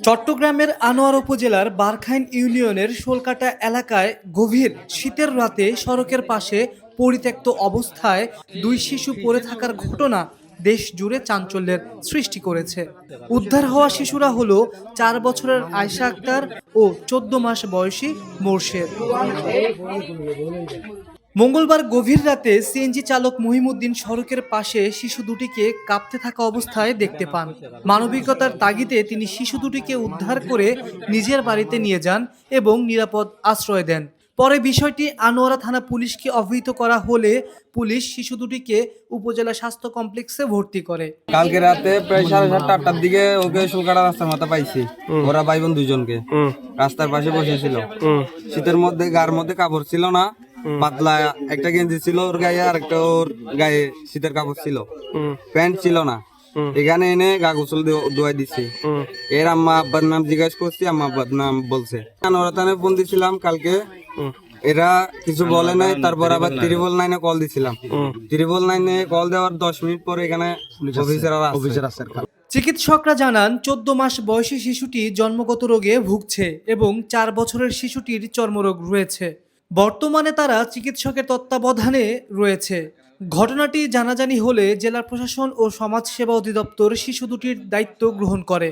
চট্টগ্রামের আনোয়ারা উপজেলার বারখাইন ইউনিয়নের শোলকাটা এলাকায় গভীর শীতের রাতে সড়কের পাশে পরিত্যক্ত অবস্থায় দুই শিশু পড়ে থাকার ঘটনা দেশ জুড়ে চাঞ্চল্যের সৃষ্টি করেছে। উদ্ধার হওয়া শিশুরা হলো 4 বছরের আয়শা আক্তার ও 14 মাস বয়সী মোর্শেদ। মঙ্গলবার গভীর রাতে সিএনজি চালক মহিমউদ্দিন সড়কের পাশে শিশু দুটিকে কাঁপতে থাকা অবস্থায় দেখতে পান। মানবিকতার তাগিদে তিনি শিশু দুটিকে উদ্ধার করে নিজের বাড়িতে নিয়ে যান এবং নিরাপদ আশ্রয় দেন। পরে বিষয়টি আনোয়ারা থানা পুলিশকে অবহিত করা হলে পুলিশ শিশু দুটিকে উপজেলা স্বাস্থ্য কমপ্লেক্সে ভর্তি করে। কালকে রাতে প্রায় 7:30-8টার দিকে ওকে শোলকাটা রাস্তার মাথা পাইছি। ওরা ভাই বোন দুজনকে রাস্তার পাশে বসেছিল। শীতের মধ্যে গার মধ্যে কাপড় ছিল না, পাতলা একটা গেঞ্জি ছিল ওর গায়ে, আর একটা ওর গায়ে শীতের কাপড় ছিল, প্যান্ট ছিল না। এখানে এনে গা গোসল ধোয়াই দিছি। এর আম্মা আব্বার নাম জিজ্ঞাসা করছি, আম্মা আব্বার নাম বলছে। আনোয়ারা থানায় ফোন দিছিলাম কালকে, এরা কিছু বলে নাই। তারপর আবার 999 কল দিছিলাম। 999 কল দেওয়ার 10 মিনিট পরে এখানে অফিসার আছে। চিকিৎসকরা জানান 14 মাস বয়সী শিশুটি জন্মগত রোগে ভুগছে এবং 4 বছরের শিশুটির চর্মরোগ রয়েছে। বর্তমানে তারা চিকিৎসকের তত্ত্বাবধানে রয়েছে। ঘটনাটি জানাজানি হলে জেলা প্রশাসন ও সমাজসেবা অধিদপ্তর শিশু দুটির দায়িত্ব গ্রহণ করে।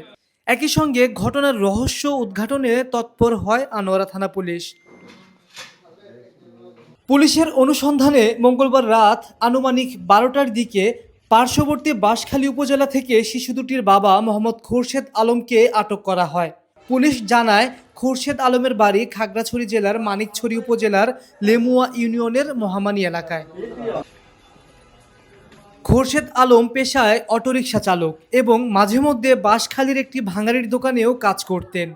একই সঙ্গে ঘটনার রহস্য উদ্ঘাটনে তৎপর হয় আনোয়ারা থানা পুলিশ। পুলিশের অনুসন্ধানে মঙ্গলবার রাত আনুমানিক 12টার দিকে পার্শ্ববর্তী বাঁশখালী উপজেলা থেকে শিশু দুটির বাবা মোহাম্মদ খোরশেদ আলমকে আটক করা হয়। পুলিশ জানায়, খোরশেদ আলমের বাড়ি খাগড়াছড়ি জেলার মানিকছড়ি উপজেলার লেমুয়া ইউনিয়নের মহামানী এলাকায়। খোরশেদ আলম পেশায় অটোরিকশা চালক এবং মাঝে মধ্যে বাঁশখালীর একটি ভাঙাড়ির দোকানেও কাজ করতেন।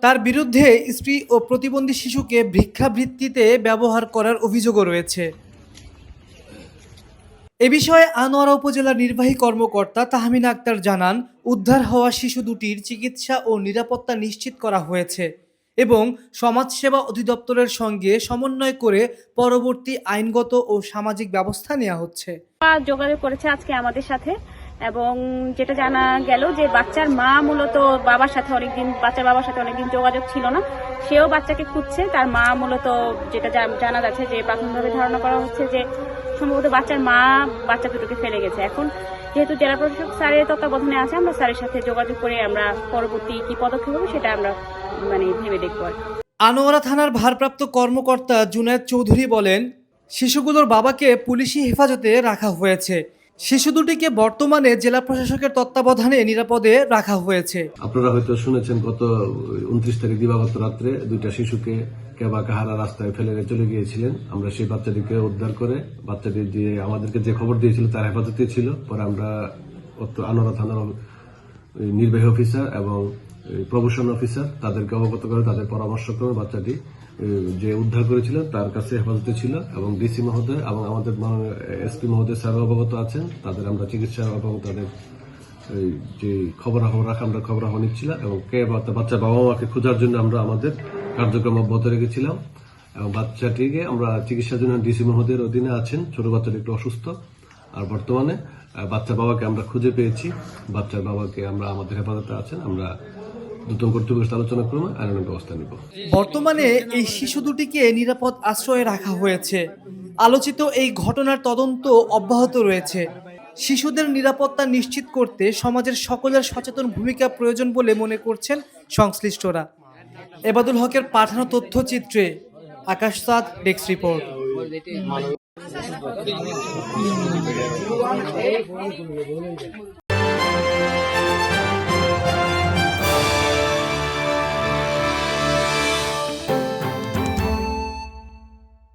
তার বিরুদ্ধে স্ত্রী ও প্রতিবন্ধী শিশুকে ভিক্ষাবৃত্তিতে ব্যবহার করার অভিযোগও রয়েছে। এ বিষয়ে আনোয়ারা উপজেলার নির্বাহী কর্মকর্তা তাহমিনা আক্তার জানান, উদ্ধার হওয়া শিশু দুটির চিকিৎসা ও নিরাপত্তা নিশ্চিত করা হয়েছে এবং সমাজসেবা অধিদপ্তরের সঙ্গে সমন্বয় করে পরবর্তী আইনগত ও সামাজিক ব্যবস্থা নেওয়া হচ্ছে। যোগাযোগ করেছে আজকে আমাদের সাথে এবং যেটা জানা গেল যে বাচ্চার মা মূলত বাবার সাথে অনেকদিন যোগাযোগ ছিল না, সেও বাচ্চাকে খুঁজছে। তার মা মূলত যেটা জানা যাচ্ছে যে প্রাথমিকভাবে ধারণা করা হচ্ছে যে সম্ভবত বাচ্চার মা বাচ্চা দুটোকে ফেলে গেছে। এখন যেহেতু জেলা প্রশাসক স্যারের তত্ত্বাবধানে আছে, আমরা স্যারের সাথে যোগাযোগ করে আমরা পরবর্তী কি পদক্ষেপ হবে সেটা আমরা ভেবে দেখব। আনোয়ারা থানার ভারপ্রাপ্ত কর্মকর্তা জুনায়েদ চৌধুরী বলেন, শিশুগুলোর বাবাকে পুলিশি হেফাজতে রাখা হয়েছে। শিশু দুটিকে বর্তমানে জেলা প্রশাসকের তত্ত্বাবধানে নিরাপদে রাখা হয়েছে। আপনারা হয়তো শুনেছেন, গত 29 তারিখ দিবাগত রাত্রে 2টা শিশুকে কেবা কাহারা রাস্তায় ফেলে চলে গিয়েছিলেন। আমরা সেই বাচ্চাটিকে উদ্ধার করে বাচ্চাটি যে আমাদেরকে যে খবর দিয়েছিল তার হেফাজতে ছিল। পরে আমরা আনোয়ারা থানার নির্বাহী অফিসার এবং প্রমোশন অফিসার তাদেরকে অবগত করে তাদের পরামর্শক্রমে বাচ্চাটি যে উদ্ধার করেছিলেন তার কাছে হেফাজতে ছিল এবং ডিসি মহোদয় এবং আমাদের এসপি মহোদয় স্যার অবগত আছেন। তাদের আমরা চিকিৎসা এবং তাদের যে খবরাখবর রাখা আমরা খবরাখবর নিচ্ছিলাম এবং বাচ্চার বাবা মাকে খোঁজার জন্য আমরা আমাদের কার্যক্রম অব্যাহত রেখেছিলাম এবং বাচ্চাটিকে আমরা চিকিৎসার জন্য ডিসি মহোদয়ের অধীনে আছেন। ছোট বাচ্চাটি একটু অসুস্থ, আর বর্তমানে বাচ্চার বাবাকে আমরা খুঁজে পেয়েছি। বাচ্চার বাবাকে আমরা আমাদের হেফাজতে আছেন। আমরা আলোচনা ক্রমে আইনানুগ ব্যবস্থা নিব। বর্তমানে এই শিশু দুটিকে নিরাপদ আশ্রয়ে রাখা হয়েছে। আলোচিত এই ঘটনার তদন্ত অব্যাহত রয়েছে। শিশুদের নিরাপত্তা নিশ্চিত করতে সমাজের সকলের সচেতন ভূমিকা প্রয়োজন বলে মনে করছেন সংশ্লিষ্টরা। এবাদুল হকের পাঠানো তথ্যচিত্রে আকাশ সাদ, ডেস্ক রিপোর্ট।